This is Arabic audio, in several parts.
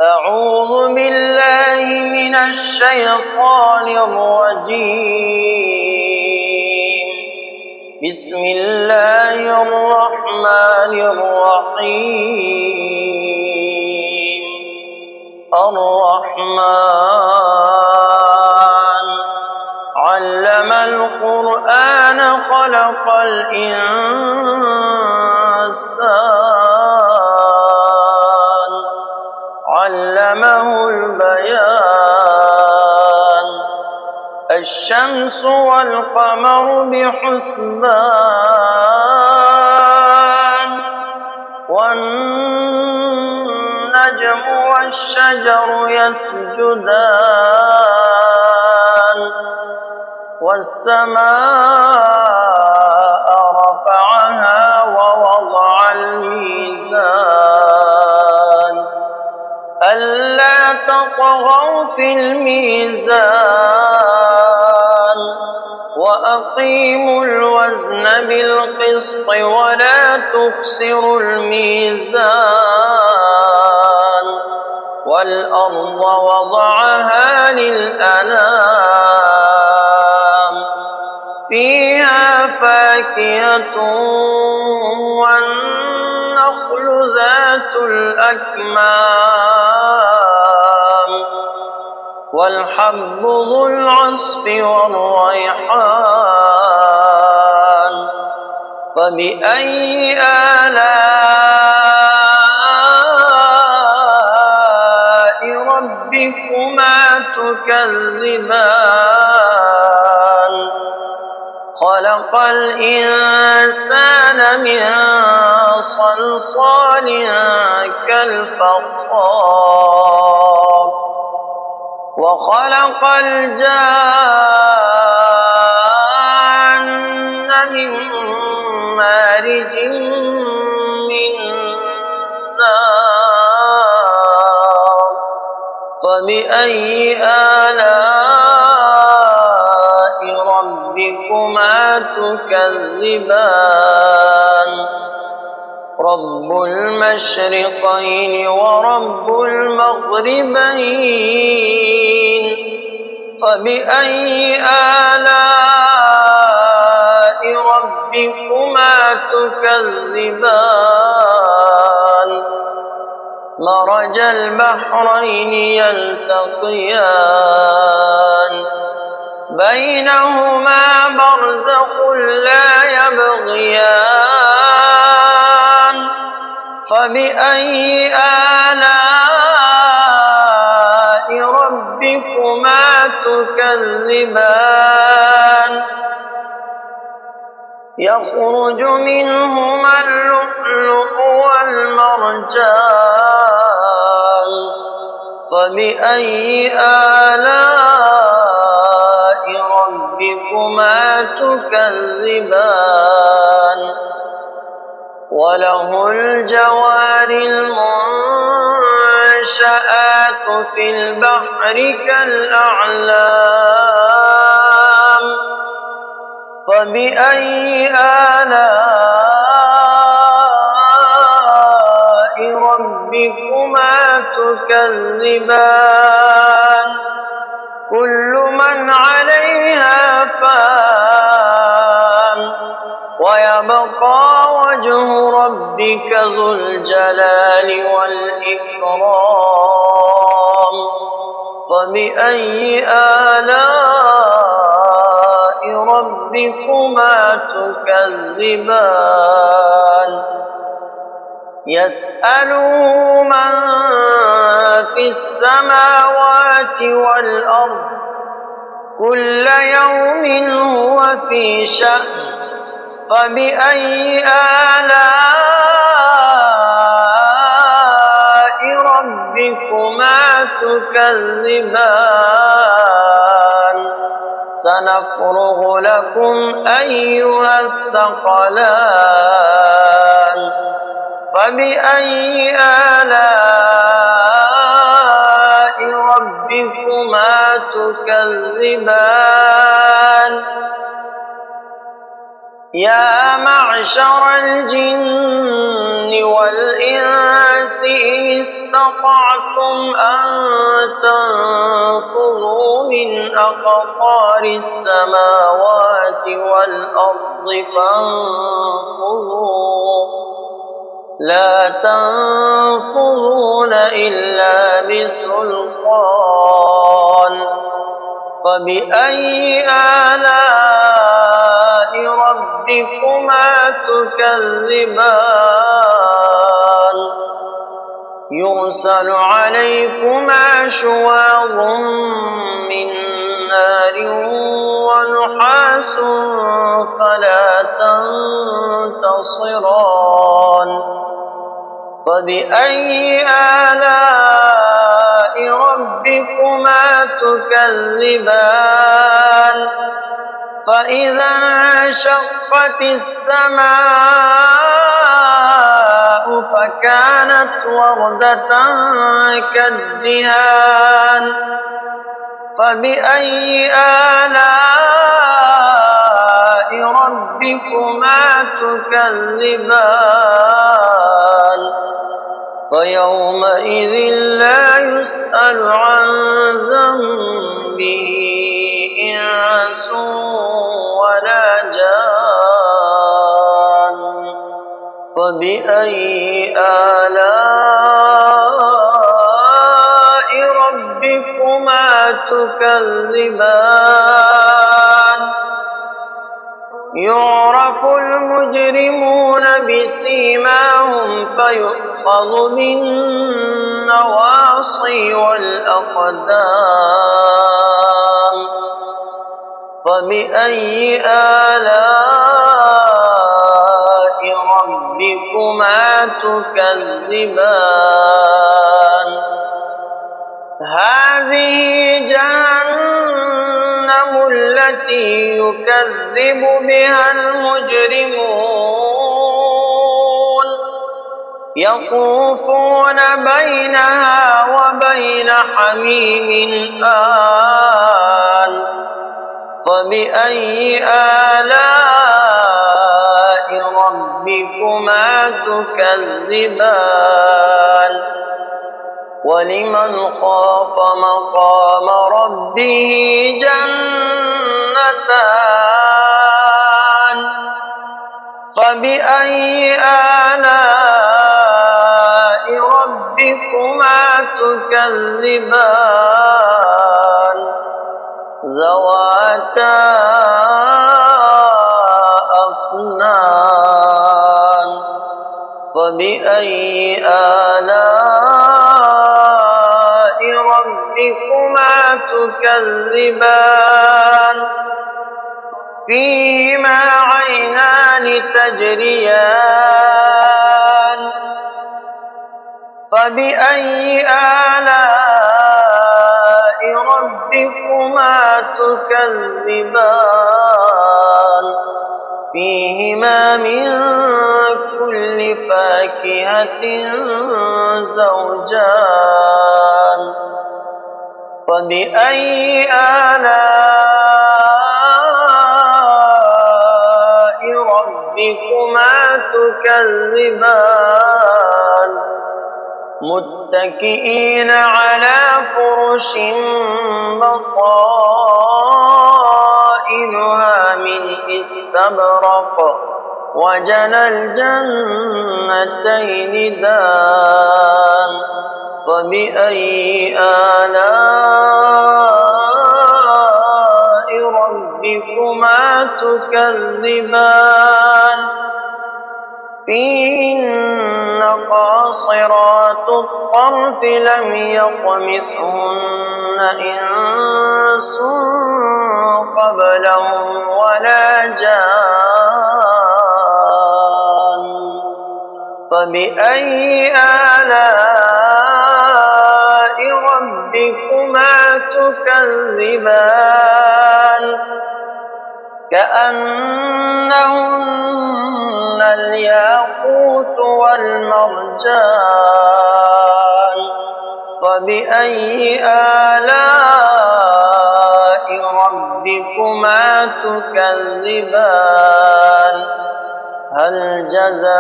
أعوذ بالله من الشيطان الرجيم. بسم الله الرحمن الرحيم. الرحمن علم القرآن خلق الإنسان علمه البيان. الشمس والقمر بحسبان والنجم والشجر يسجدان والسماء رفعها ووضع الميزان ألا تطغوا في الميزان وأقيموا الوزن بالقسط ولا تخسروا الميزان والأرض وضعها للأنام فيها فاكهة والنخل ذات الأكمام والحب ذو العصف والريحان. فبأي آلاء ربكما تكذبان خلق الإنسان من صلصال كالفخار وخلق الجان من مارج من نار. فبأي آلاء ربكما تكذبان رب المشرقين ورب المغربين. فبأي آلاء ربكما تكذبان مرج البحرين يلتقيان بينهما برزخ لا يبغيان. فبأي آلاء ربكما تكذبان يخرج منهما اللؤلؤ والمرجان. فبأي آلاء ربكما تكذبان وله الجوار المنشآت في البحر كالأعلام. فبأي آلاء ربكما تكذبان كل من عليها فان ويبقى وجه ربك ذو الجلال والإكرام. فبأي آلاء ربكما تكذبان يسأله من في السماوات والأرض كل يوم هو في شأن. فبأي آلاء ربكما تكذبان سنفرغ لكم أيها الثقلان. فبأي آلاء ربكما تكذبان يا معشر الجن والإنس إن استطعتم أن تنفذوا من أقطار السماوات والأرض فانفذوا لا تنفذون إلا بسلطان فبأي آلاء ربكما تكذبان يرسل عليكما شواظ من نار ونحاس فلا تنتصران فبأي آلاء ربكما تكذبان فإذا انشقت السماء فكانت وردة كالدهان فبأي آلاء ربكما تكذبان فيومئذ لا يسأل عن ذنبه إنس ولا جان فبأي آلاء ربكما تكذبان يعرف المجرمون بسيماهم فيؤخذ بالنواصي والأقدام فبأي آلاء ربكما تكذبان هذه جهنم التي يكذب بها المجرمون يطوفون بينها وبين حميم آن فبأي آلاء ربكما تكذبان ولمن خاف مقام ربه جنتان فبأي آلاء ربكما تكذبان ذواتا أفنان فبأي آلاء ربكما تكذبان فيهما عينان تجريان فبأي آلاء ربكما تكذبان فيهما من كل فاكهة زوجان فبأي آلاء ربكما تكذبان متكئين على فرش بطائنها من استبرق وجنى الجنتين دان فبأي آلاء ربكما تكذبان فيهن قاصرات الطرف لم يطمثهن إنس قبلهم ولا جان فبأي آلاء ربكما تكذبان كأنهن الياقوت والمرجان فبأي آلاء ربكما تكذبان هل جزاء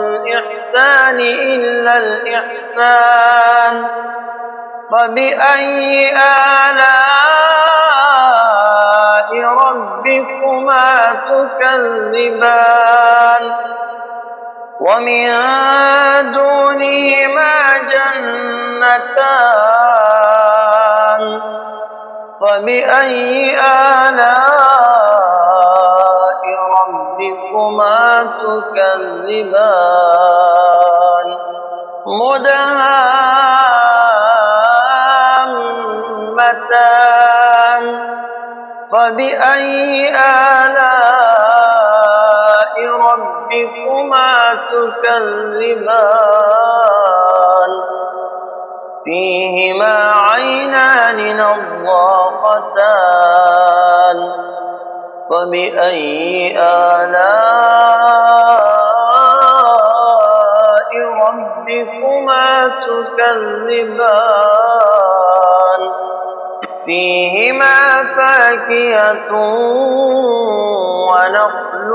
الإحسان إلا الإحسان فبأي آلاء ربكما تكذبان ومن دونهما جنتان فبأي آلاء ربكما تكذبان مدهامتان فبأي آلاء ربكما تكذبان فيهما عينان نضاختان فبأي آلاء ربكما تكذبان فيهما فاكهة ونخل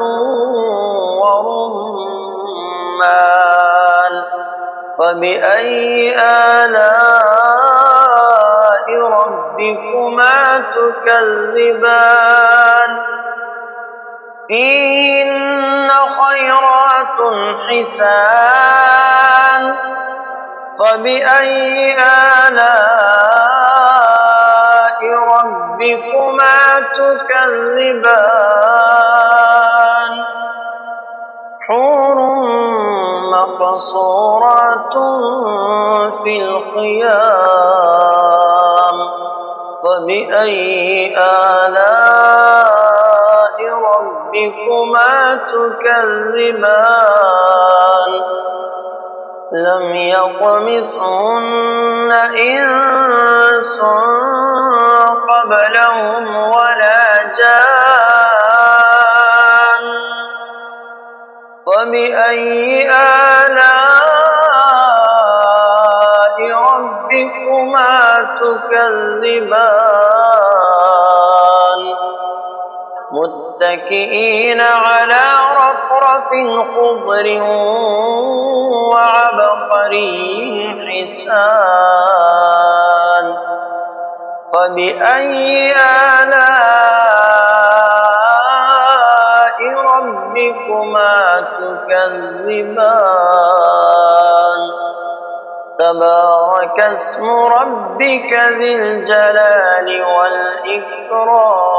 ورمان فبأي آلاء ربكما تكذبان فيهن خيرات حسان فبأي آلاء ربكما تكذبان حور مقصورات في الخيام فبأي آلاء ربكما تكذبان لم يطمثهن إنس قبلهم ولا جان فبأي آلاء ربكما تكذبان متكئين على رفرف خضر وعبقري حسان فبأي آلاء ربكما تكذبان تبارك اسم ربك ذي الجلال والإكرام